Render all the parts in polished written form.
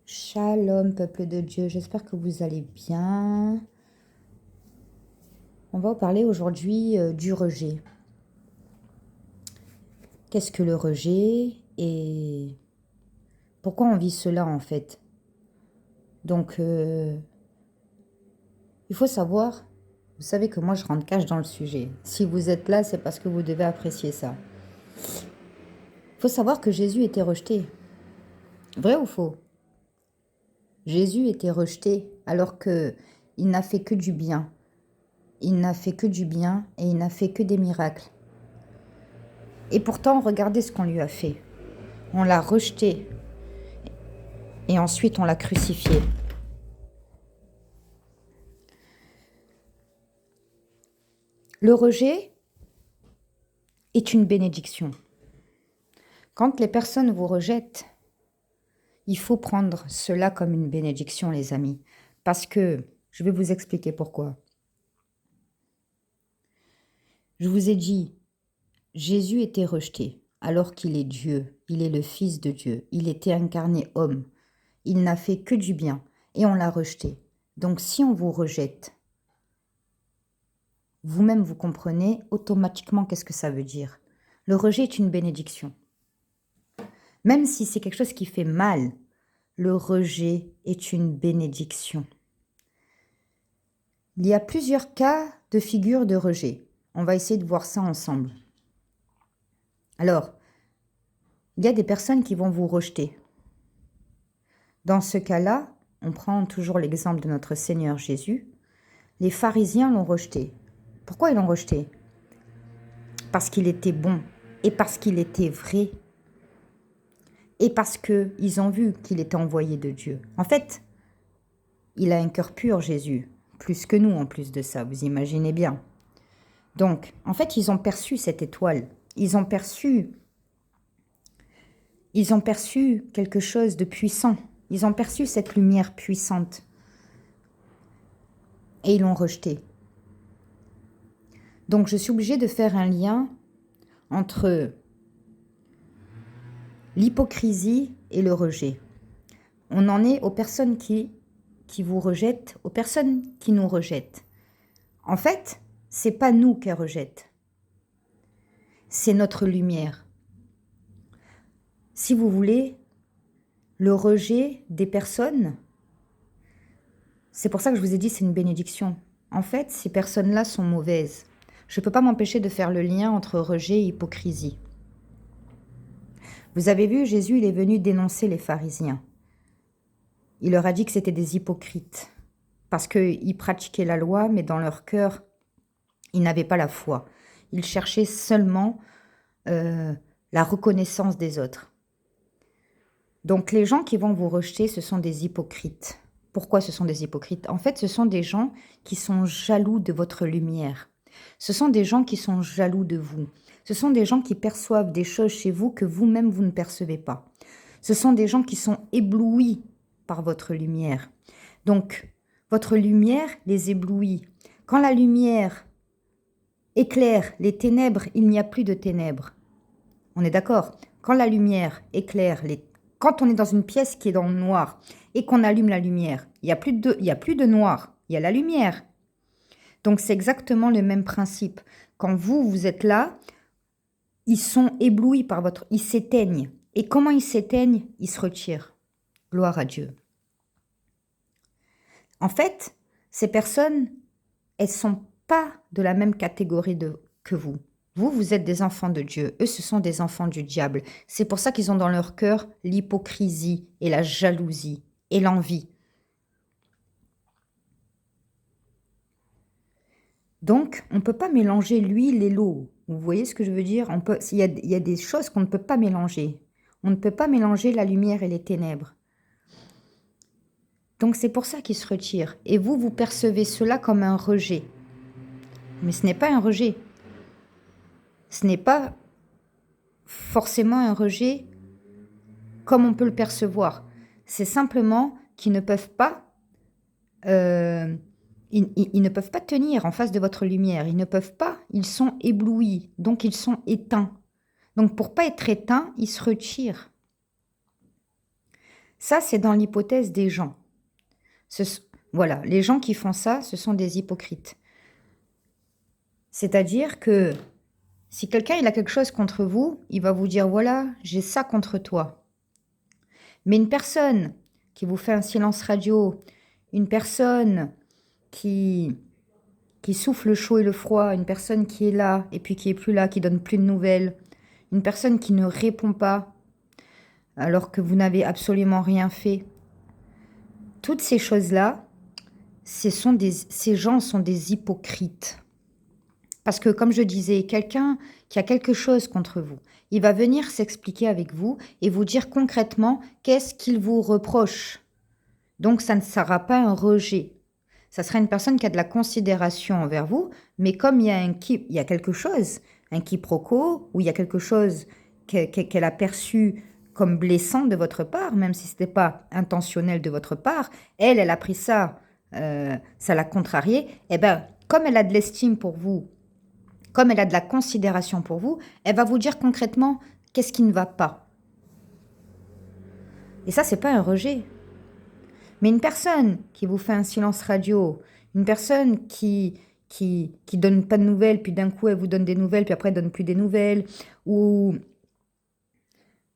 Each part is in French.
Shalom, peuple de Dieu, j'espère que vous allez bien. On va vous parler aujourd'hui du rejet. Qu'est-ce que le rejet et pourquoi on vit cela en fait? Donc, il faut savoir, vous savez que moi je rentre cash dans le sujet. Si vous êtes là, c'est parce que vous devez apprécier ça. Il faut savoir que Jésus était rejeté. Vrai ou faux? Jésus était rejeté alors que il n'a fait que du bien. Il n'a fait que du bien et il n'a fait que des miracles. Et pourtant, regardez ce qu'on lui a fait. On l'a rejeté et ensuite on l'a crucifié. Le rejet est une bénédiction. Quand les personnes vous rejettent, il faut prendre cela comme une bénédiction, les amis. Parce que, je vais vous expliquer pourquoi. Je vous ai dit, Jésus était rejeté alors qu'il est Dieu, il est le Fils de Dieu, il était incarné homme. Il n'a fait que du bien et on l'a rejeté. Donc si on vous rejette, vous-même vous comprenez automatiquement qu'est-ce que ça veut dire. Le rejet est une bénédiction. Même si c'est quelque chose qui fait mal, le rejet est une bénédiction. Il y a plusieurs cas de figure de rejet. On va essayer de voir ça ensemble. Alors, il y a des personnes qui vont vous rejeter. Dans ce cas-là, on prend toujours l'exemple de notre Seigneur Jésus. Les pharisiens l'ont rejeté. Pourquoi ils l'ont rejeté? Parce qu'il était bon et parce qu'il était vrai. Et parce qu'ils ont vu qu'il était envoyé de Dieu. En fait, il a un cœur pur, Jésus. Plus que nous, en plus de ça, vous imaginez bien. Donc, en fait, ils ont perçu cette étoile. Ils ont perçu quelque chose de puissant. Ils ont perçu cette lumière puissante. Et ils l'ont rejeté. Donc, je suis obligée de faire un lien entre l'hypocrisie et le rejet. On en est aux personnes qui vous rejettent, aux personnes qui nous rejettent. En fait, c'est pas nous qu'elles rejettent. C'est notre lumière. Si vous voulez, le rejet des personnes, c'est pour ça que je vous ai dit c'est une bénédiction. En fait, ces personnes-là sont mauvaises. Je ne peux pas m'empêcher de faire le lien entre rejet et hypocrisie. Vous avez vu, Jésus, il est venu dénoncer les pharisiens. Il leur a dit que c'était des hypocrites, parce qu'ils pratiquaient la loi, mais dans leur cœur, ils n'avaient pas la foi. Ils cherchaient seulement la reconnaissance des autres. Donc les gens qui vont vous rejeter, ce sont des hypocrites. Pourquoi ce sont des hypocrites? En fait, ce sont des gens qui sont jaloux de votre lumière. Ce sont des gens qui sont jaloux de vous. Ce sont des gens qui perçoivent des choses chez vous que vous-même, vous ne percevez pas. Ce sont des gens qui sont éblouis par votre lumière. Donc, votre lumière les éblouit. Quand la lumière éclaire les ténèbres, il n'y a plus de ténèbres. On est d'accord? Quand la lumière éclaire quand on est dans une pièce qui est dans le noir et qu'on allume la lumière, il n'y a plus de noir, il y a la lumière. Donc c'est exactement le même principe. Quand vous êtes là, ils sont éblouis par ils s'éteignent. Et comment ils s'éteignent? Ils se retirent. Gloire à Dieu. En fait, ces personnes, elles ne sont pas de la même catégorie que vous. Vous êtes des enfants de Dieu. Eux, ce sont des enfants du diable. C'est pour ça qu'ils ont dans leur cœur l'hypocrisie et la jalousie et l'envie. Donc, on ne peut pas mélanger l'huile et l'eau. Vous voyez ce que je veux dire? Il y a des choses qu'on ne peut pas mélanger. On ne peut pas mélanger la lumière et les ténèbres. Donc, c'est pour ça qu'ils se retirent. Et vous percevez cela comme un rejet. Mais ce n'est pas un rejet. Ce n'est pas forcément un rejet comme on peut le percevoir. C'est simplement qu'ils ne peuvent pas, ils ne peuvent pas tenir en face de votre lumière. Ils ne peuvent pas. Ils sont éblouis, donc ils sont éteints. Donc pour pas être éteints, ils se retirent. Ça, c'est dans l'hypothèse des gens. Voilà, les gens qui font ça, ce sont des hypocrites. C'est-à-dire que si quelqu'un il a quelque chose contre vous, il va vous dire, voilà, j'ai ça contre toi. Mais une personne qui vous fait un silence radio, une personne qui souffle le chaud et le froid, une personne qui est là et puis qui est plus là, qui donne plus de nouvelles, une personne qui ne répond pas alors que vous n'avez absolument rien fait. Toutes ces choses-là, ces gens sont des hypocrites. Parce que, comme je disais, quelqu'un qui a quelque chose contre vous, il va venir s'expliquer avec vous et vous dire concrètement qu'est-ce qu'il vous reproche. Donc, ça ne sera pas un rejet. Ça sera une personne qui a de la considération envers vous, mais comme il y a quelque chose, un quiproquo, ou il y a quelque chose qu'elle a perçu comme blessant de votre part, même si ce n'était pas intentionnel de votre part, elle a pris ça, ça l'a contrarié, et bien, comme elle a de l'estime pour vous, comme elle a de la considération pour vous, elle va vous dire concrètement qu'est-ce qui ne va pas. Et ça, c'est pas un rejet. Mais une personne qui vous fait un silence radio, une personne qui donne pas de nouvelles, puis d'un coup elle vous donne des nouvelles, puis après elle donne plus des nouvelles, ou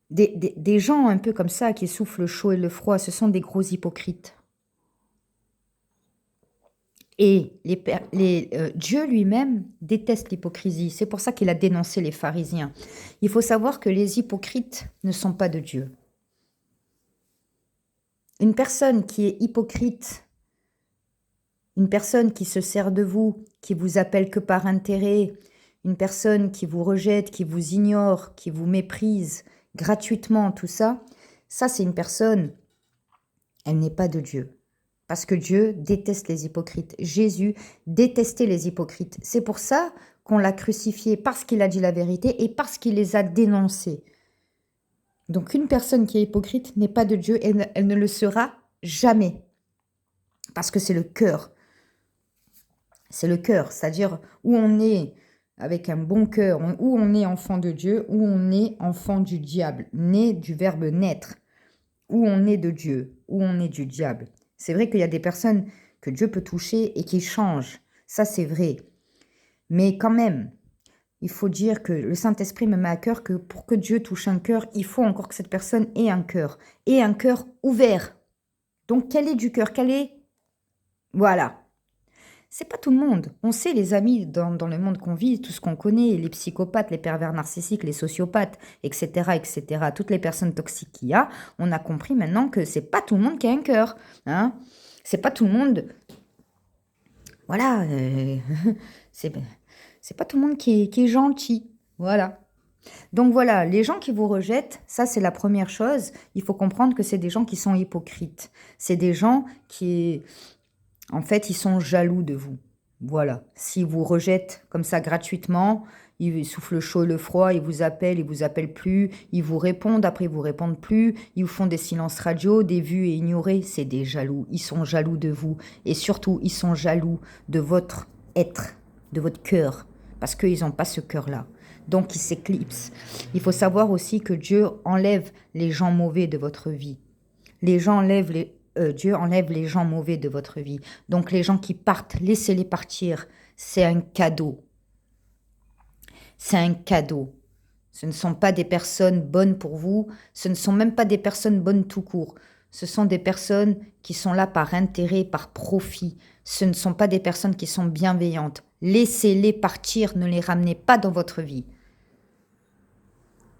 des gens un peu comme ça qui soufflent le chaud et le froid, ce sont des gros hypocrites. Et Dieu lui-même déteste l'hypocrisie. C'est pour ça qu'il a dénoncé les pharisiens. Il faut savoir que les hypocrites ne sont pas de Dieu. Une personne qui est hypocrite, une personne qui se sert de vous, qui vous appelle que par intérêt, une personne qui vous rejette, qui vous ignore, qui vous méprise gratuitement, tout ça, ça c'est une personne, elle n'est pas de Dieu. Parce que Dieu déteste les hypocrites. Jésus détestait les hypocrites. C'est pour ça qu'on l'a crucifié, parce qu'il a dit la vérité et parce qu'il les a dénoncés. Donc une personne qui est hypocrite n'est pas de Dieu et elle ne le sera jamais. Parce que c'est le cœur. C'est le cœur, c'est-à-dire où on est avec un bon cœur, où on est enfant de Dieu, où on est enfant du diable, né du verbe naître, où on est de Dieu, où on est du diable. C'est vrai qu'il y a des personnes que Dieu peut toucher et qui changent, ça c'est vrai. Mais quand même, il faut dire que le Saint-Esprit me met à cœur que pour que Dieu touche un cœur, il faut encore que cette personne ait un cœur ouvert. Donc quel est du cœur, quel est... Voilà. C'est pas tout le monde. On sait, les amis, dans le monde qu'on vit, tout ce qu'on connaît, les psychopathes, les pervers narcissiques, les sociopathes, etc., etc., toutes les personnes toxiques qu'il y a, on a compris maintenant que c'est pas tout le monde qui a un cœur. Hein. C'est pas tout le monde... Voilà. C'est pas tout le monde qui est gentil. Voilà. Donc voilà, les gens qui vous rejettent, ça c'est la première chose. Il faut comprendre que c'est des gens qui sont hypocrites. C'est des gens qui... En fait, ils sont jaloux de vous. Voilà. S'ils vous rejettent comme ça gratuitement, ils soufflent le chaud et le froid, ils vous appellent plus, ils vous répondent, après ils vous répondent plus, ils vous font des silences radio, des vues et ignorés. C'est des jaloux. Ils sont jaloux de vous. Et surtout, ils sont jaloux de votre être, de votre cœur. Parce qu'ils n'ont pas ce cœur-là. Donc, ils s'éclipsent. Il faut savoir aussi que Dieu enlève les gens mauvais de votre vie. Dieu enlève les gens mauvais de votre vie. Donc les gens qui partent, laissez-les partir. C'est un cadeau. C'est un cadeau. Ce ne sont pas des personnes bonnes pour vous. Ce ne sont même pas des personnes bonnes tout court. Ce sont des personnes qui sont là par intérêt, par profit. Ce ne sont pas des personnes qui sont bienveillantes. Laissez-les partir, ne les ramenez pas dans votre vie.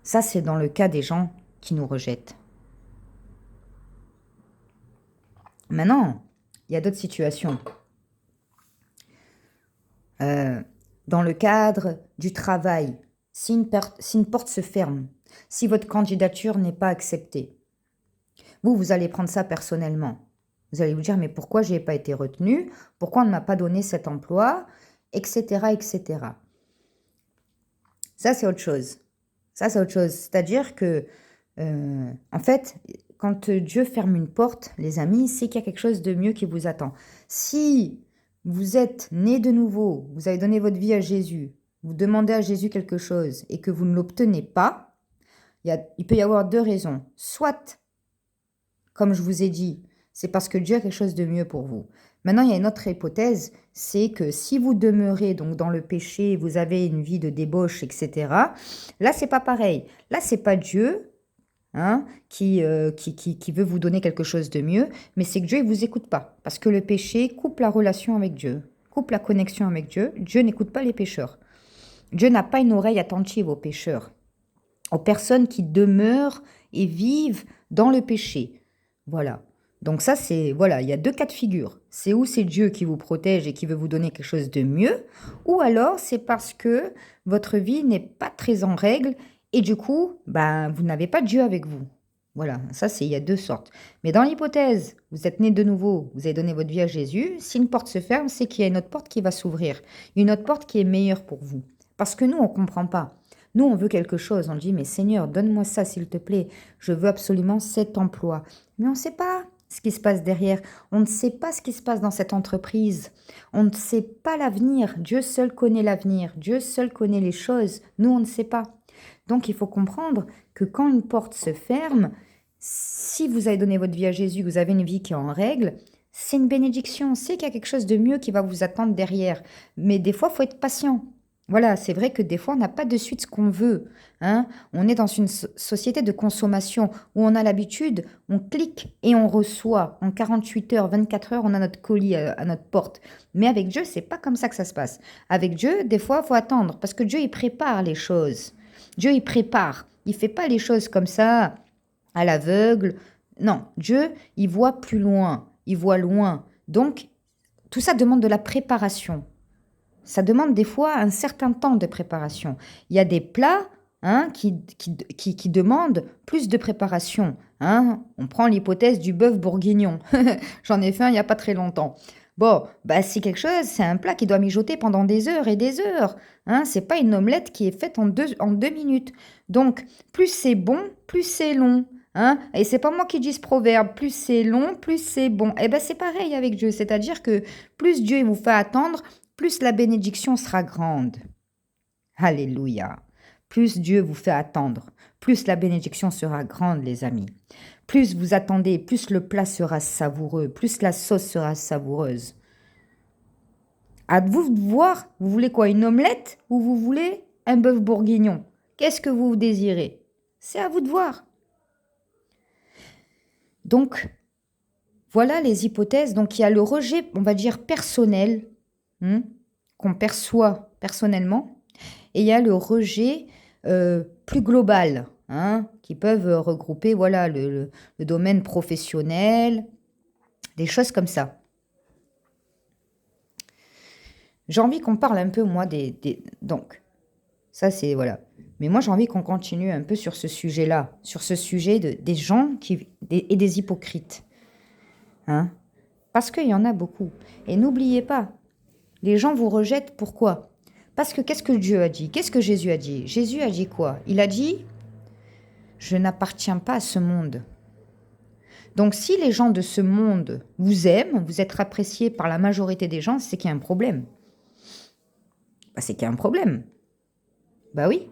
Ça, c'est dans le cas des gens qui nous rejettent. Maintenant, il y a d'autres situations. Dans le cadre du travail, si une porte se ferme, si votre candidature n'est pas acceptée, vous allez prendre ça personnellement. Vous allez vous dire, mais pourquoi je n'ai pas été retenu? Pourquoi on ne m'a pas donné cet emploi? Etc., etc. Ça, c'est autre chose. Ça, c'est autre chose. C'est-à-dire que, en fait, quand Dieu ferme une porte, les amis, c'est qu'il y a quelque chose de mieux qui vous attend. Si vous êtes né de nouveau, vous avez donné votre vie à Jésus, vous demandez à Jésus quelque chose et que vous ne l'obtenez pas, il peut y avoir deux raisons. Soit comme je vous ai dit, c'est parce que Dieu a quelque chose de mieux pour vous. Maintenant, il y a une autre hypothèse, c'est que si vous demeurez donc dans le péché, vous avez une vie de débauche, etc., là, c'est pas pareil. Là, c'est pas Dieu hein, qui veut vous donner quelque chose de mieux, mais c'est que Dieu ne vous écoute pas. Parce que le péché coupe la relation avec Dieu, coupe la connexion avec Dieu. Dieu n'écoute pas les pécheurs. Dieu n'a pas une oreille attentive aux pécheurs, aux personnes qui demeurent et vivent dans le péché. Voilà. Donc ça, c'est, voilà, il y a deux cas de figure. C'est où c'est Dieu qui vous protège et qui veut vous donner quelque chose de mieux, ou alors c'est parce que votre vie n'est pas très en règle et du coup, ben, vous n'avez pas Dieu avec vous. Voilà, ça c'est, il y a deux sortes. Mais dans l'hypothèse, vous êtes né de nouveau, vous avez donné votre vie à Jésus, si une porte se ferme, c'est qu'il y a une autre porte qui va s'ouvrir, une autre porte qui est meilleure pour vous. Parce que nous, on ne comprend pas. Nous, on veut quelque chose. On dit, mais Seigneur, donne-moi ça, s'il te plaît. Je veux absolument cet emploi. Mais on ne sait pas ce qui se passe derrière. On ne sait pas ce qui se passe dans cette entreprise. On ne sait pas l'avenir. Dieu seul connaît l'avenir. Dieu seul connaît les choses. Nous, on ne sait pas. Donc, il faut comprendre que quand une porte se ferme, si vous avez donné votre vie à Jésus, vous avez une vie qui est en règle, c'est une bénédiction. C'est qu'il y a quelque chose de mieux qui va vous attendre derrière. Mais des fois, il faut être patient. Voilà, c'est vrai que des fois, on n'a pas de suite ce qu'on veut. Hein. On est dans une société de consommation où on a l'habitude, on clique et on reçoit. En 48 heures, 24 heures, on a notre colis à notre porte. Mais avec Dieu, c'est pas comme ça que ça se passe. Avec Dieu, des fois, il faut attendre parce que Dieu, il prépare les choses. Dieu, il prépare. Il fait pas les choses comme ça, à l'aveugle. Non, Dieu, il voit plus loin. Il voit loin. Donc, tout ça demande de la préparation. Ça demande des fois un certain temps de préparation. Il y a des plats hein, qui demandent plus de préparation. Hein. On prend l'hypothèse du bœuf bourguignon. J'en ai fait un il n'y a pas très longtemps. Bon, bah c'est quelque chose, c'est un plat qui doit mijoter pendant des heures et des heures. Hein. C'est pas une omelette qui est faite en deux minutes. Donc, plus c'est bon, plus c'est long. Hein. Et c'est pas moi qui dis ce proverbe, plus c'est long, plus c'est bon. Eh ben c'est pareil avec Dieu, c'est-à-dire que plus Dieu vous fait attendre, plus la bénédiction sera grande. Alléluia. Plus Dieu vous fait attendre, plus la bénédiction sera grande, les amis. Plus vous attendez, plus le plat sera savoureux, plus la sauce sera savoureuse. À vous de voir, vous voulez quoi, une omelette ou vous voulez un bœuf bourguignon? Qu'est-ce que vous désirez? C'est à vous de voir. Donc, voilà les hypothèses. Donc, il y a le rejet, on va dire, personnel, qu'on perçoit personnellement, et il y a le rejet plus global, qui peuvent regrouper voilà, le domaine professionnel, des choses comme ça. J'ai envie qu'on parle un peu, moi, donc, ça c'est, voilà. Mais moi, j'ai envie qu'on continue un peu sur ce sujet-là, sur ce sujet des gens et des hypocrites. Hein? Parce qu'il y en a beaucoup. Et n'oubliez pas, les gens vous rejettent, pourquoi? Parce que qu'est-ce que Dieu a dit? Qu'est-ce que Jésus a dit? Jésus a dit quoi? Il a dit, je n'appartiens pas à ce monde. Donc si les gens de ce monde vous aiment, vous êtes appréciés par la majorité des gens, c'est qu'il y a un problème. Bah, c'est qu'il y a un problème. Bah oui.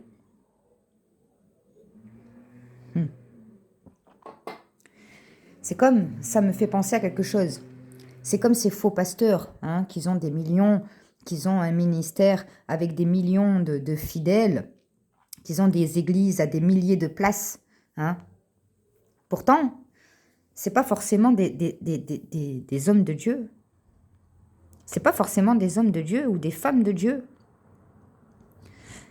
C'est comme, ça me fait penser à quelque chose. C'est comme ces faux pasteurs, qui ont des millions, qui ont un ministère avec des millions de fidèles, qui ont des églises à des milliers de places. Pourtant, c'est pas forcément des hommes de Dieu. C'est pas forcément des hommes de Dieu ou des femmes de Dieu.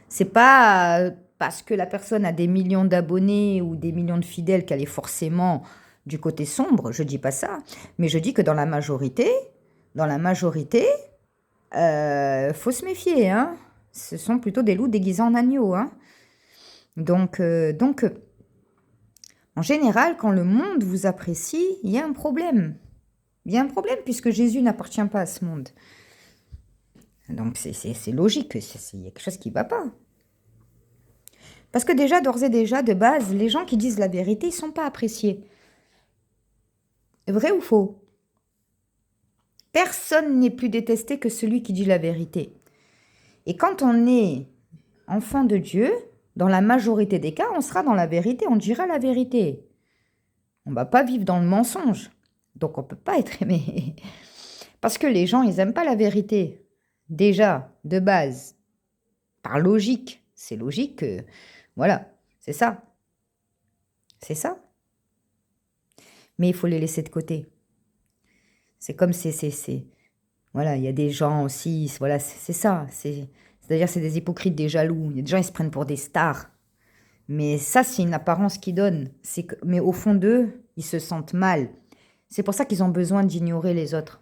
C'est pas parce que la personne a des millions d'abonnés ou des millions de fidèles qu'elle est forcément du côté sombre, je dis pas ça, mais je dis que dans la majorité, faut se méfier, Ce sont plutôt des loups déguisés en agneaux, Donc, en général, quand le monde vous apprécie, il y a un problème. Il y a un problème puisque Jésus n'appartient pas à ce monde. Donc, c'est logique, il y a quelque chose qui ne va pas. Parce que déjà, d'ores et déjà, de base, les gens qui disent la vérité, ils ne sont pas appréciés. Vrai ou faux? Personne n'est plus détesté que celui qui dit la vérité. Et quand on est enfant de Dieu, dans la majorité des cas, on sera dans la vérité, on dira la vérité. On ne va pas vivre dans le mensonge. Donc, on ne peut pas être aimé. Parce que les gens, ils n'aiment pas la vérité. Déjà, de base, par logique. C'est logique que... Voilà, c'est ça. C'est ça. Mais il faut les laisser de côté. C'est comme voilà, il y a des gens aussi, voilà, c'est ça. C'est-à-dire, c'est des hypocrites, des jaloux. Il y a des gens, ils se prennent pour des stars. Mais ça, c'est une apparence qu'ils donnent. Mais au fond d'eux, ils se sentent mal. C'est pour ça qu'ils ont besoin d'ignorer les autres.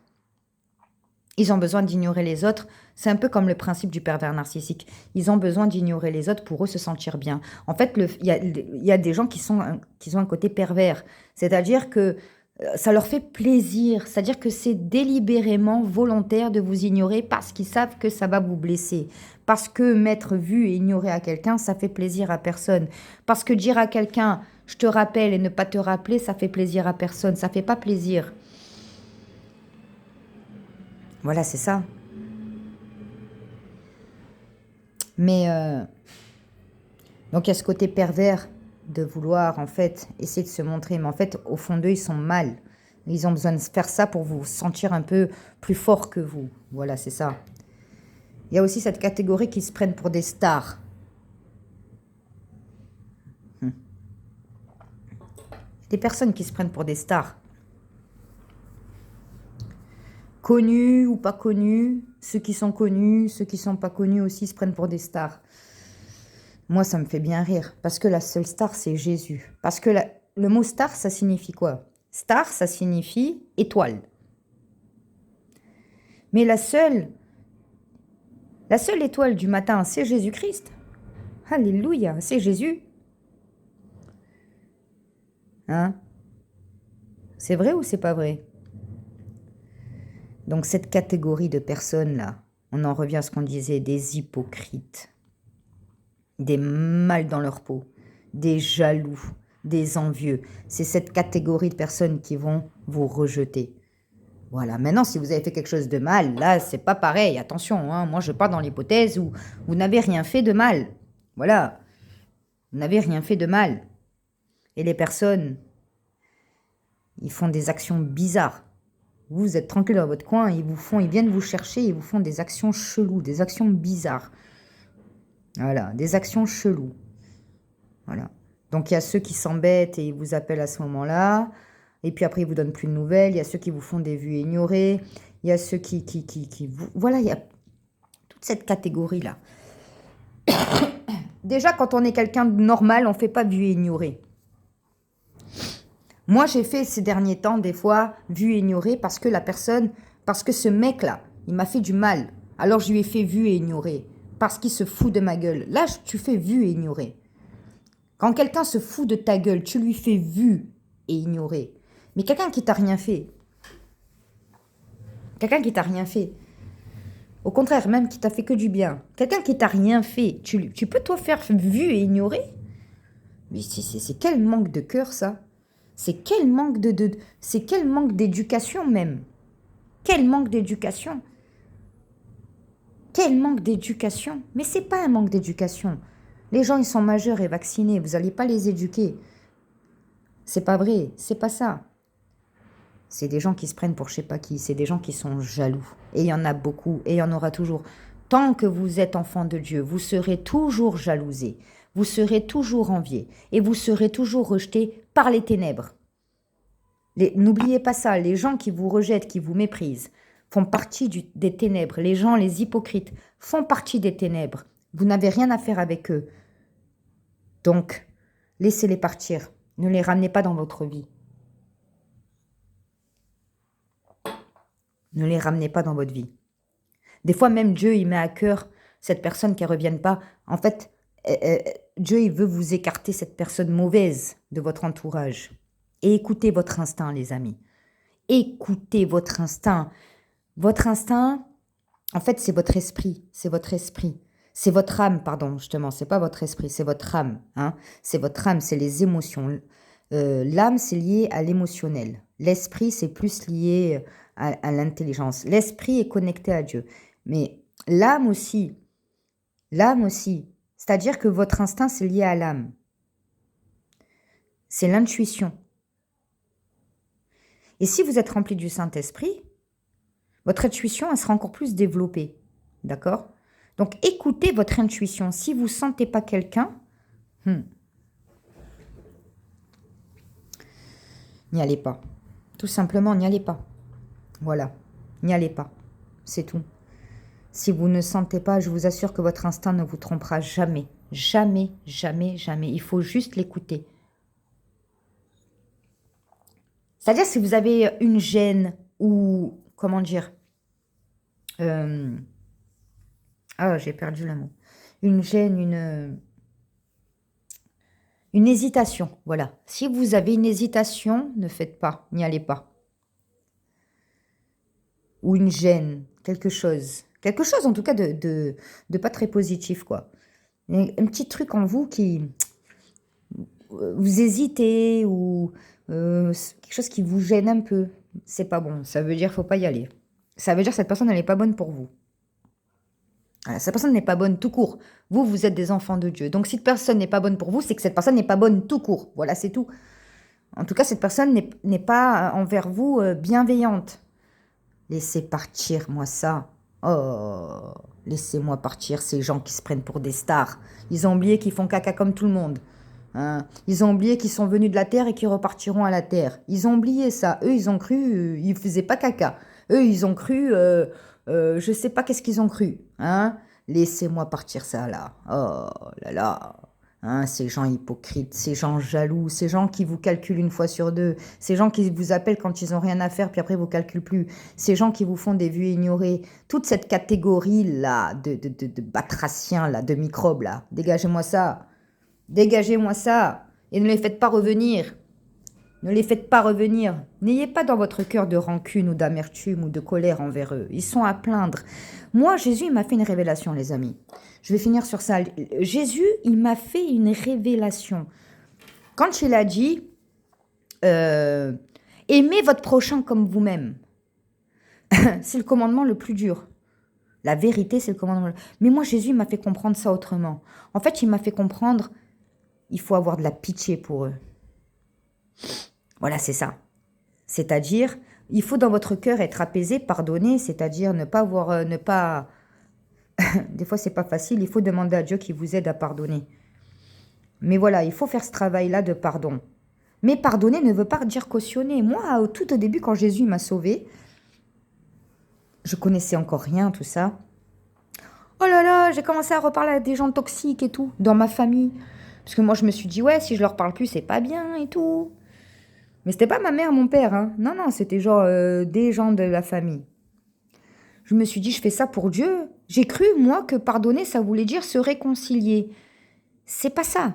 Ils ont besoin d'ignorer les autres. C'est un peu comme le principe du pervers narcissique. Ils ont besoin d'ignorer les autres pour eux se sentir bien. En fait, il y a des gens qui ont un côté pervers. C'est-à-dire que ça leur fait plaisir. C'est-à-dire que c'est délibérément volontaire de vous ignorer parce qu'ils savent que ça va vous blesser. Parce que m'être vu et ignorer à quelqu'un, ça fait plaisir à personne. Parce que dire à quelqu'un, je te rappelle et ne pas te rappeler, ça fait plaisir à personne. Ça fait pas plaisir. Voilà, c'est ça. Mais donc il y a ce côté pervers de vouloir en fait essayer de se montrer. Mais en fait, au fond d'eux, ils sont mal. Ils ont besoin de faire ça pour vous sentir un peu plus fort que vous. Voilà, c'est ça. Il y a aussi cette catégorie qui se prennent pour des stars. Des personnes qui se prennent pour des stars. Connus ou pas connus, ceux qui sont connus, ceux qui sont pas connus aussi se prennent pour des stars. Moi, ça me fait bien rire, parce que la seule star, c'est Jésus. Parce que le mot star, ça signifie quoi? Star, ça signifie étoile. Mais la seule étoile du matin, c'est Jésus-Christ. Alléluia, c'est Jésus. Hein? C'est vrai ou c'est pas vrai? Donc cette catégorie de personnes-là, on en revient à ce qu'on disait, des hypocrites, des mâles dans leur peau, des jaloux, des envieux. C'est cette catégorie de personnes qui vont vous rejeter. Voilà, maintenant si vous avez fait quelque chose de mal, là c'est pas pareil, attention, hein, moi je pars dans l'hypothèse où vous n'avez rien fait de mal. Voilà, vous n'avez rien fait de mal. Et les personnes, ils font des actions bizarres. Vous êtes tranquille dans votre coin, ils viennent vous chercher, ils vous font des actions cheloues, des actions bizarres. Voilà, des actions cheloues. Voilà. Donc il y a ceux qui s'embêtent et ils vous appellent à ce moment-là. Et puis après, ils vous donnent plus de nouvelles. Il y a ceux qui vous font des vues ignorées. Il y a ceux qui vous... Voilà, il y a toute cette catégorie-là. Déjà, quand on est quelqu'un de normal, on ne fait pas vues ignorées. Moi, j'ai fait ces derniers temps, des fois, vue et ignorée parce que parce que ce mec-là, il m'a fait du mal. Alors, je lui ai fait vue et ignorée parce qu'il se fout de ma gueule. Là, tu fais vue et ignorée. Quand quelqu'un se fout de ta gueule, tu lui fais vue et ignorée. Mais quelqu'un qui t'a rien fait. Quelqu'un qui t'a rien fait. Au contraire, même qui t'a fait que du bien. Quelqu'un qui t'a rien fait, tu peux toi faire vue et ignorer? Mais c'est quel manque de cœur, ça? C'est quel manque c'est quel manque d'éducation même. Quel manque d'éducation. Quel manque d'éducation. Mais c'est pas un manque d'éducation. Les gens, ils sont majeurs et vaccinés. Vous n'allez pas les éduquer. C'est pas vrai. C'est pas ça. C'est des gens qui se prennent pour je sais pas qui. C'est des gens qui sont jaloux. Et il y en a beaucoup. Et il y en aura toujours. Tant que vous êtes enfant de Dieu, vous serez toujours jalousé. Vous serez toujours envié. Et vous serez toujours rejeté par les ténèbres. N'oubliez pas ça. Les gens qui vous rejettent, qui vous méprisent, font partie des ténèbres. Les gens, les hypocrites, font partie des ténèbres. Vous n'avez rien à faire avec eux. Donc, laissez-les partir. Ne les ramenez pas dans votre vie. Ne les ramenez pas dans votre vie. Des fois, même Dieu, il met à cœur cette personne qui ne revienne pas. En fait, Dieu, il veut vous écarter cette personne mauvaise de votre entourage. Et écoutez votre instinct, les amis. Écoutez votre instinct. Votre instinct, en fait, c'est votre esprit. C'est votre esprit. C'est votre âme, pardon, justement. C'est pas votre esprit, c'est votre âme. Hein. C'est votre âme, c'est les émotions. L'âme, c'est lié à l'émotionnel. L'esprit, c'est plus lié à l'intelligence. L'esprit est connecté à Dieu. Mais l'âme aussi, c'est-à-dire que votre instinct, c'est lié à l'âme. C'est l'intuition. Et si vous êtes rempli du Saint-Esprit, votre intuition, elle sera encore plus développée. D'accord? Donc, écoutez votre intuition. Si vous ne sentez pas quelqu'un, n'y allez pas. Tout simplement, n'y allez pas. Voilà. N'y allez pas. C'est tout. Si vous ne sentez pas, je vous assure que votre instinct ne vous trompera jamais. Jamais, jamais, jamais. Il faut juste l'écouter. C'est-à-dire si vous avez une gêne ou, comment dire, j'ai perdu le mot. Une gêne, une hésitation, voilà. Si vous avez une hésitation, ne faites pas, n'y allez pas. Ou une gêne, quelque chose en tout cas de pas très positif, quoi. Un petit truc en vous qui, vous hésitez ou quelque chose qui vous gêne un peu, c'est pas bon. Ça veut dire faut pas y aller. Ça veut dire que cette personne, elle n'est pas bonne pour vous. Voilà, cette personne n'est pas bonne tout court. Vous, vous êtes des enfants de Dieu. Donc, si cette personne n'est pas bonne pour vous, c'est que cette personne n'est pas bonne tout court. Voilà, c'est tout. En tout cas, cette personne n'est pas envers vous bienveillante. Laissez partir, moi, ça. Oh, laissez-moi partir ces gens qui se prennent pour des stars. Ils ont oublié qu'ils font caca comme tout le monde. Hein. Ils ont oublié qu'ils sont venus de la terre et qu'ils repartiront à la terre. Ils ont oublié ça. Eux, ils ont cru, ils faisaient pas caca. Eux, ils ont cru, je sais pas qu'est-ce qu'ils ont cru. Hein. Laissez-moi partir ça là. Oh là là. Hein, ces gens hypocrites, ces gens jaloux, ces gens qui vous calculent une fois sur deux, ces gens qui vous appellent quand ils n'ont rien à faire, puis après vous calculent plus, ces gens qui vous font des vues ignorées, toute cette catégorie-là de batraciens, là, de microbes, là, dégagez-moi ça. Dégagez-moi ça et ne les faites pas revenir. Ne les faites pas revenir. N'ayez pas dans votre cœur de rancune ou d'amertume ou de colère envers eux. Ils sont à plaindre. Moi, Jésus, il m'a fait une révélation, les amis. Je vais finir sur ça. Jésus, il m'a fait une révélation. Quand il a dit, aimez votre prochain comme vous-même. C'est le commandement le plus dur. La vérité, c'est le commandement. Mais moi, Jésus, il m'a fait comprendre ça autrement. En fait, il m'a fait comprendre, il faut avoir de la pitié pour eux. Voilà, c'est ça. C'est-à-dire, il faut dans votre cœur être apaisé, pardonner, c'est-à-dire ne pas avoir, ne pas... Des fois, c'est pas facile, il faut demander à Dieu qui vous aide à pardonner. Mais voilà, il faut faire ce travail-là de pardon. Mais pardonner ne veut pas dire cautionner. Moi, tout au début, quand Jésus m'a sauvée, je connaissais encore rien, tout ça. Oh là là, j'ai commencé à reparler à des gens toxiques et tout, dans ma famille. Parce que moi, je me suis dit, ouais, si je leur parle plus, c'est pas bien et tout. Mais c'était pas ma mère, mon père, hein. Non, non, c'était genre des gens de la famille. Je me suis dit, je fais ça pour Dieu. J'ai cru, moi, que pardonner, ça voulait dire se réconcilier. C'est pas ça.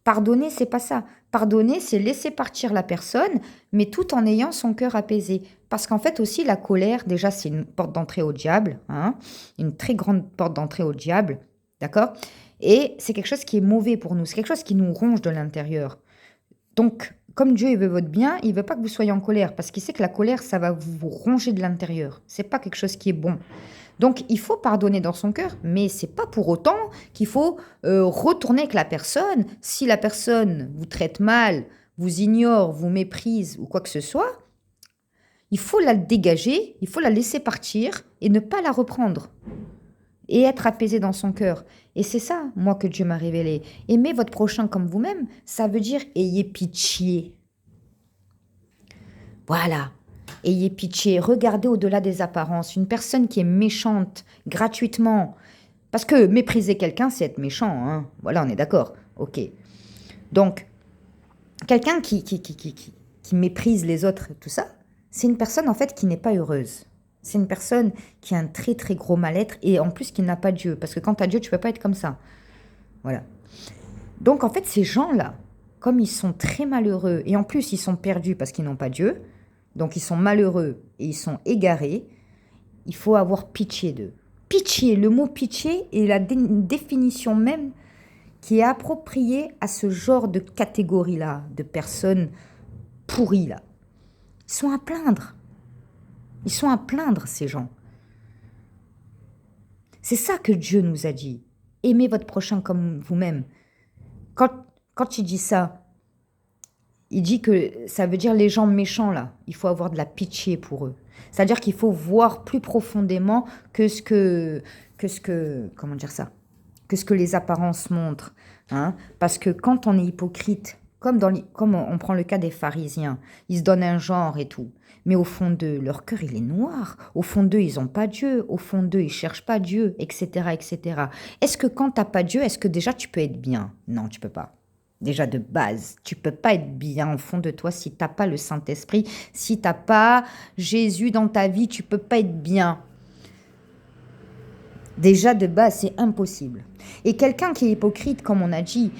Pardonner, c'est pas ça. Pardonner, c'est laisser partir la personne, mais tout en ayant son cœur apaisé. Parce qu'en fait aussi, la colère, déjà, c'est une porte d'entrée au diable, hein, une très grande porte d'entrée au diable, d'accord? Et c'est quelque chose qui est mauvais pour nous, c'est quelque chose qui nous ronge de l'intérieur. Donc, comme Dieu il veut votre bien, il veut pas que vous soyez en colère, parce qu'il sait que la colère, ça va vous ronger de l'intérieur. C'est pas quelque chose qui est bon. Donc, il faut pardonner dans son cœur, mais c'est pas pour autant qu'il faut retourner avec la personne. Si la personne vous traite mal, vous ignore, vous méprise ou quoi que ce soit, il faut la dégager, il faut la laisser partir et ne pas la reprendre. Et être apaisé dans son cœur. Et c'est ça, moi, que Dieu m'a révélé. Aimez votre prochain comme vous-même, ça veut dire ayez pitié. Voilà. Ayez pitié, regardez au-delà des apparences. Une personne qui est méchante gratuitement, parce que mépriser quelqu'un, c'est être méchant. Hein. Voilà, on est d'accord. Ok. Donc, quelqu'un qui méprise les autres, tout ça, c'est une personne en fait qui n'est pas heureuse. C'est une personne qui a un très très gros mal-être et en plus qui n'a pas Dieu. Parce que quand tu as Dieu, tu ne peux pas être comme ça. Voilà. Donc en fait, ces gens-là, comme ils sont très malheureux et en plus ils sont perdus parce qu'ils n'ont pas Dieu, donc ils sont malheureux et ils sont égarés, il faut avoir pitié d'eux. Pitié, le mot pitié est la définition même qui est appropriée à ce genre de catégorie-là, de personnes pourries là. Ils sont à plaindre. Ils sont à plaindre, ces gens. C'est ça que Dieu nous a dit. Aimez votre prochain comme vous-même. Quand il dit ça, il dit que ça veut dire les gens méchants, là. Il faut avoir de la pitié pour eux. C'est-à-dire qu'il faut voir plus profondément comment dire ça? Que ce que les apparences montrent. Hein? Parce que quand on est hypocrite, comme on prend le cas des pharisiens, ils se donnent un genre et tout. Mais au fond d'eux, leur cœur, il est noir. Au fond d'eux, ils n'ont pas Dieu. Au fond d'eux, ils cherchent pas Dieu, etc., etc. Est-ce que quand tu n'as pas Dieu, est-ce que déjà tu peux être bien? Non, tu peux pas. Déjà de base, tu peux pas être bien au fond de toi si t'as pas le Saint-Esprit, si t'as pas Jésus dans ta vie, tu peux pas être bien. Déjà de base, c'est impossible. Et quelqu'un qui est hypocrite, comme on a dit,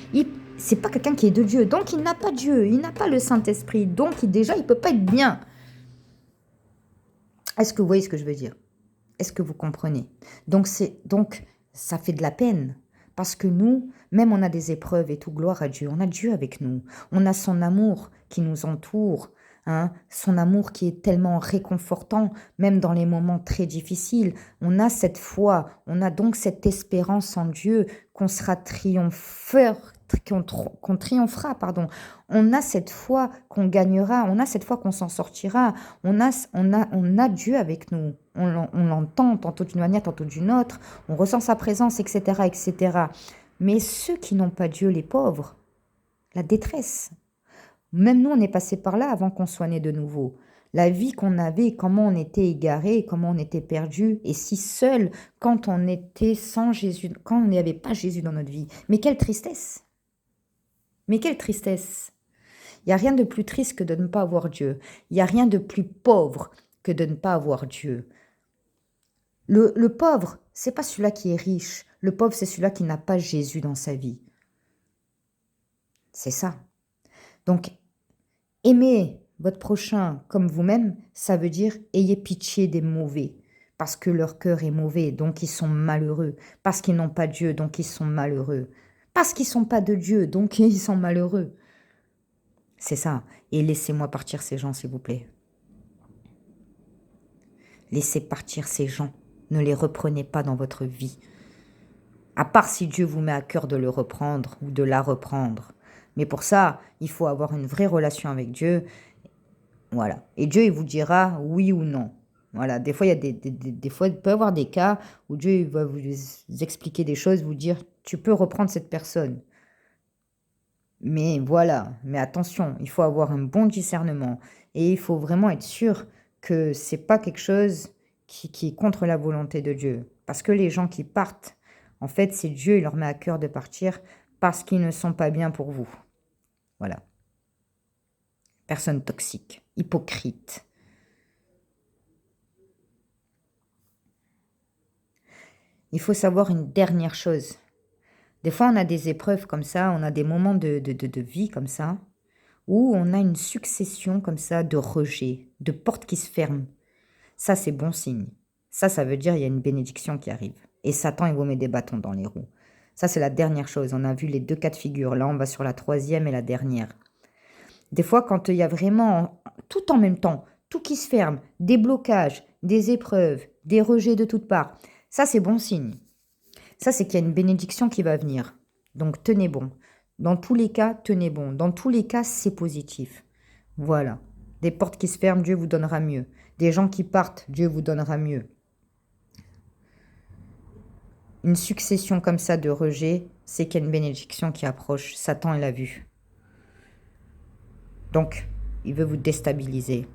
c'est pas quelqu'un qui est de Dieu. Donc il n'a pas Dieu, il n'a pas le Saint-Esprit. Donc déjà, il peut pas être bien. Est-ce que vous voyez ce que je veux dire? Est-ce que vous comprenez? Donc ça fait de la peine. Parce que nous, même on a des épreuves et tout, gloire à Dieu. On a Dieu avec nous. On a son amour qui nous entoure. Hein, son amour qui est tellement réconfortant, même dans les moments très difficiles. On a cette foi, on a donc cette espérance en Dieu qu'on sera triompheur, qu'on triomphera, pardon. On a cette foi qu'on gagnera, on a cette foi qu'on s'en sortira. On a Dieu avec nous. On l'entend tantôt d'une manière, tantôt d'une autre. On ressent sa présence, etc., etc. Mais ceux qui n'ont pas Dieu, les pauvres, la détresse. Même nous, on est passé par là avant qu'on soit né de nouveau. La vie qu'on avait, comment on était égaré, comment on était perdu, et si seul quand on était sans Jésus, quand on n'y avait pas Jésus dans notre vie. Mais quelle tristesse! Mais quelle tristesse! Il n'y a rien de plus triste que de ne pas avoir Dieu. Il n'y a rien de plus pauvre que de ne pas avoir Dieu. Le pauvre, c'est pas celui-là qui est riche. Le pauvre, c'est celui-là qui n'a pas Jésus dans sa vie. C'est ça. Donc, aimer votre prochain comme vous-même, ça veut dire ayez pitié des mauvais, parce que leur cœur est mauvais, donc ils sont malheureux, parce qu'ils n'ont pas Dieu, donc ils sont malheureux, parce qu'ils ne sont pas de Dieu, donc ils sont malheureux. C'est ça. Et laissez-moi partir ces gens, s'il vous plaît. Laissez partir ces gens. Ne les reprenez pas dans votre vie. À part si Dieu vous met à cœur de le reprendre ou de la reprendre. Mais pour ça, il faut avoir une vraie relation avec Dieu. Voilà. Et Dieu, il vous dira oui ou non. Voilà. Des fois, des fois, il peut y avoir des cas où Dieu il va vous expliquer des choses, vous dire, tu peux reprendre cette personne. Mais voilà. Mais attention, il faut avoir un bon discernement. Et il faut vraiment être sûr que c'est pas quelque chose qui est contre la volonté de Dieu. Parce que les gens qui partent, en fait, c'est Dieu, il leur met à cœur de partir parce qu'ils ne sont pas bien pour vous. Voilà. Personne toxique, hypocrite. Il faut savoir une dernière chose. Des fois, on a des épreuves comme ça, on a des moments de vie comme ça, où on a une succession comme ça de rejets, de portes qui se ferment. Ça, c'est bon signe. Ça veut dire qu'il y a une bénédiction qui arrive. Et Satan, il vous met des bâtons dans les roues. Ça, c'est la dernière chose. On a vu les 2 cas de figure. Là, on va sur la 3e et la dernière. Des fois, quand il y a vraiment tout en même temps, tout qui se ferme, des blocages, des épreuves, des rejets de toutes parts, ça, c'est bon signe. Ça, c'est qu'il y a une bénédiction qui va venir. Donc, tenez bon. Dans tous les cas, tenez bon. Dans tous les cas, c'est positif. Voilà. Des portes qui se ferment, Dieu vous donnera mieux. Des gens qui partent, Dieu vous donnera mieux. Une succession comme ça de rejets, c'est qu'il y a une bénédiction qui approche. Satan, il l'a vu. Donc, il veut vous déstabiliser.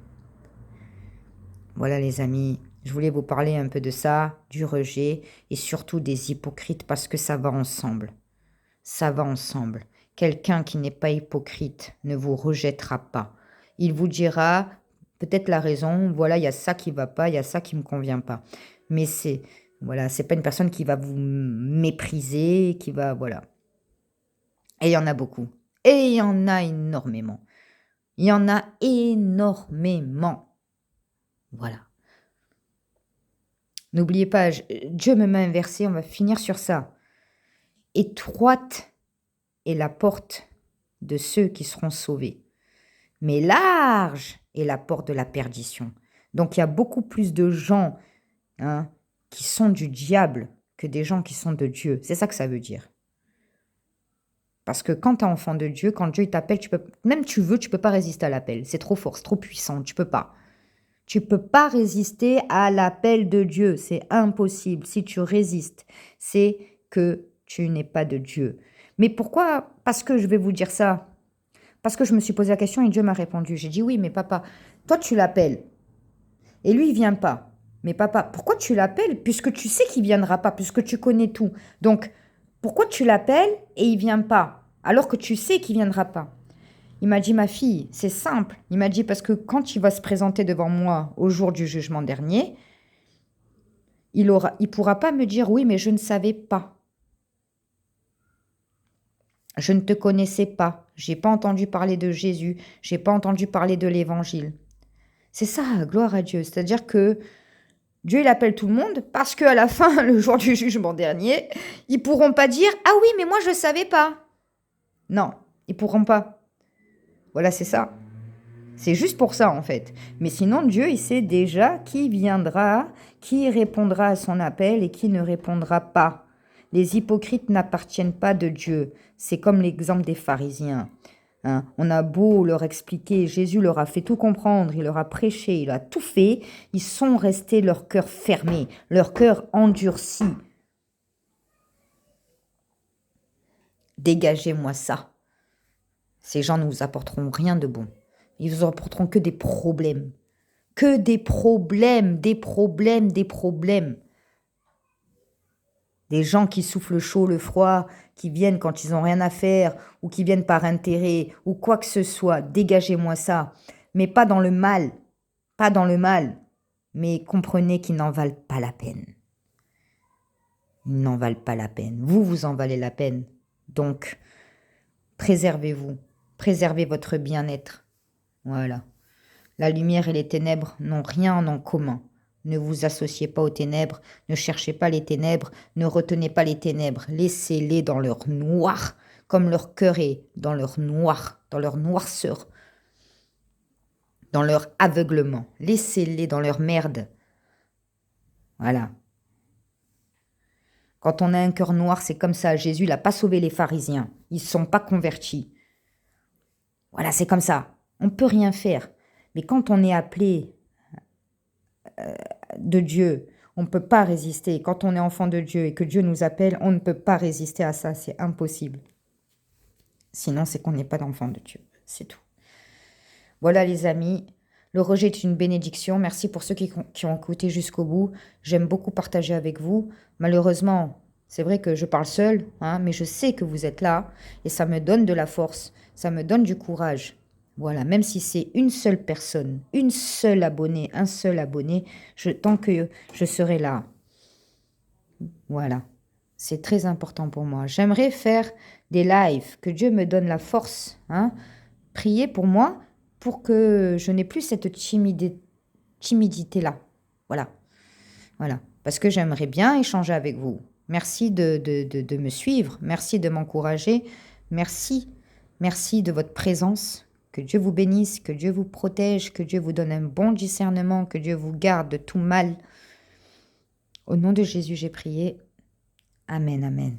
Voilà les amis, je voulais vous parler un peu de ça, du rejet et surtout des hypocrites parce que ça va ensemble. Ça va ensemble. Quelqu'un qui n'est pas hypocrite ne vous rejettera pas. Il vous dira peut-être la raison, voilà, il y a ça qui va pas, il y a ça qui me convient pas. Mais c'est pas une personne qui va vous mépriser, qui va voilà. Et il y en a beaucoup. Et il y en a énormément. Il y en a énormément. Voilà. N'oubliez pas, Dieu me met un verset, on va finir sur ça. Étroite est la porte de ceux qui seront sauvés, mais large est la porte de la perdition. Donc il y a beaucoup plus de gens qui sont du diable que des gens qui sont de Dieu. C'est ça que ça veut dire. Parce que quand tu es enfant de Dieu, quand Dieu il t'appelle, même tu peux pas résister à l'appel. C'est trop fort, c'est trop puissant, tu peux pas. Tu peux pas résister à l'appel de Dieu, c'est impossible. Si tu résistes, c'est que tu n'es pas de Dieu. Mais pourquoi? Parce que je vais vous dire ça. Parce que je me suis posé la question et Dieu m'a répondu. J'ai dit oui, mais papa, toi tu l'appelles et lui il vient pas. Mais papa, pourquoi tu l'appelles puisque tu sais qu'il viendra pas, puisque tu connais tout. Donc, pourquoi tu l'appelles et il vient pas alors que tu sais qu'il viendra pas? Il m'a dit, ma fille, c'est simple. Il m'a dit, parce que quand il va se présenter devant moi au jour du jugement dernier, il pourra pas me dire, oui, mais je ne savais pas. Je ne te connaissais pas. J'ai pas entendu parler de Jésus. J'ai pas entendu parler de l'évangile. C'est ça, gloire à Dieu. C'est-à-dire que Dieu, il appelle tout le monde parce qu'à la fin, le jour du jugement dernier, ils pourront pas dire, ah oui, mais moi, je savais pas. Non, ils pourront pas. Voilà, c'est ça. C'est juste pour ça, en fait. Mais sinon, Dieu, il sait déjà qui viendra, qui répondra à son appel et qui ne répondra pas. Les hypocrites n'appartiennent pas de Dieu. C'est comme l'exemple des pharisiens. Hein. On a beau leur expliquer, Jésus leur a fait tout comprendre, il leur a prêché, il a tout fait. Ils sont restés leur cœur fermé, leur cœur endurci. Dégagez-moi ça. Ces gens ne vous apporteront rien de bon. Ils vous apporteront que des problèmes. Que des problèmes, des problèmes, des problèmes. Des gens qui soufflent le chaud, le froid, qui viennent quand ils n'ont rien à faire, ou qui viennent par intérêt, ou quoi que ce soit. Dégagez-moi ça. Mais pas dans le mal. Pas dans le mal. Mais comprenez qu'ils n'en valent pas la peine. Ils n'en valent pas la peine. Vous, vous en valez la peine. Donc, préservez-vous. Préservez votre bien-être. Voilà. La lumière et les ténèbres n'ont rien en commun. Ne vous associez pas aux ténèbres, ne cherchez pas les ténèbres, ne retenez pas les ténèbres. Laissez-les dans leur noir, comme leur cœur est dans leur noir, dans leur noirceur, dans leur aveuglement. Laissez-les dans leur merde. Voilà. Quand on a un cœur noir, c'est comme ça. Jésus n'a pas sauvé les pharisiens. Ils ne sont pas convertis. Voilà, c'est comme ça. On ne peut rien faire. Mais quand on est appelé de Dieu, on ne peut pas résister. Quand on est enfant de Dieu et que Dieu nous appelle, on ne peut pas résister à ça. C'est impossible. Sinon, c'est qu'on n'est pas d'enfant de Dieu. C'est tout. Voilà les amis. Le rejet est une bénédiction. Merci pour ceux qui ont écouté jusqu'au bout. J'aime beaucoup partager avec vous. Malheureusement, c'est vrai que je parle seule, hein, mais je sais que vous êtes là et ça me donne de la force. Ça me donne du courage. Voilà, même si c'est une seule personne, une seule abonnée, un seul abonné, tant que je serai là. Voilà, c'est très important pour moi. J'aimerais faire des lives, que Dieu me donne la force. Hein. Priez pour moi, pour que je n'ai plus cette timidité-là. Voilà, voilà. Parce que j'aimerais bien échanger avec vous. Merci de me suivre, merci de m'encourager, merci de votre présence. Que Dieu vous bénisse, que Dieu vous protège, que Dieu vous donne un bon discernement, que Dieu vous garde de tout mal. Au nom de Jésus, j'ai prié. Amen, amen.